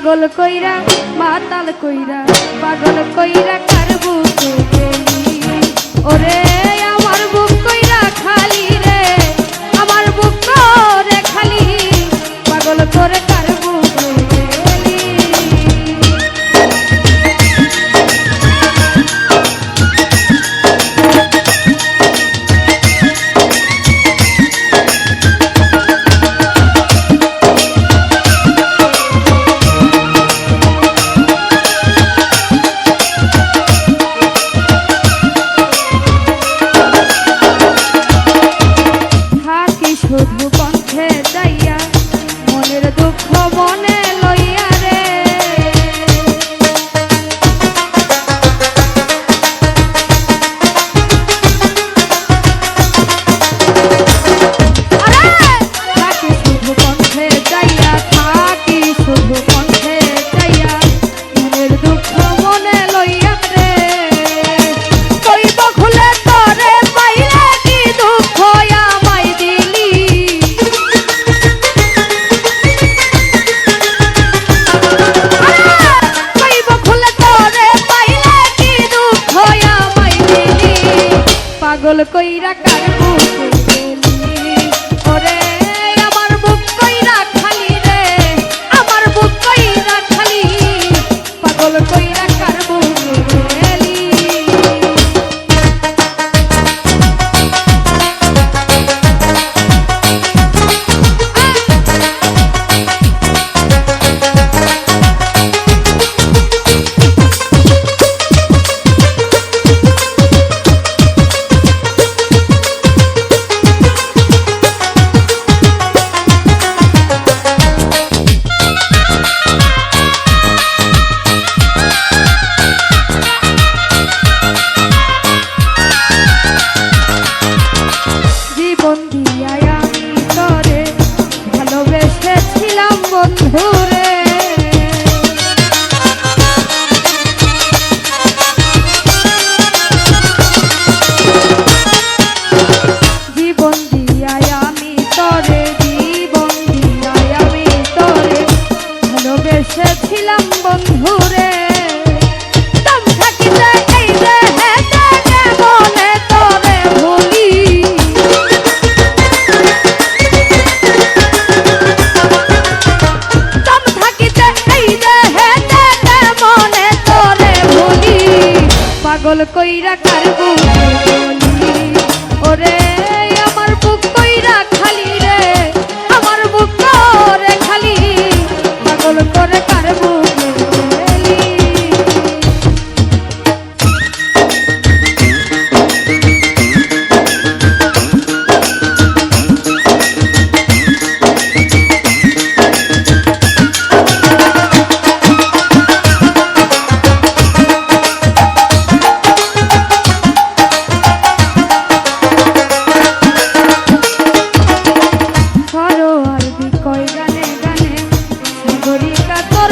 পাগল কইরা মাতাল কইরা পাগল কইরা কার বুকে গেলি ওরে আমার বুক কইরা খালি রে আমার বুক করে খালি পাগল করে কার বুকে গেলি শুধু কণ্ঠে যাইয়া মনের দুঃখ মনে লইয়া রে থাকি শুধু কণ্ঠে যাইয়া থাকি শুধু কণ্ঠে যাইয়া মনের দুঃখ মনে লইয়া রে কইব খুলে তরে পাইলে কি দুঃখ আমায় দিলি পাগল কইরা কার বুকে গেলি ওরে আমার বুক কইরা খালি রে আমার বুক কইরা খালি পাগল কইরা কার বুকে গেলি বন্ধুরে জীবন দিয়াই আমি তরে জীবন দিয়াই আমি তরে ভালোবেসেছিলাম বন্ধুরে দম থাকিতে এই দেহেতে কেমনে তরে ভুলি পাগল কইরা কার বুকে গেলি ওরে আমার বুক কইরা খালি রে আমার বুক করে খালি পাগল করে কার বুকে গেলি কয় গানে গানে সাগরিকা তোর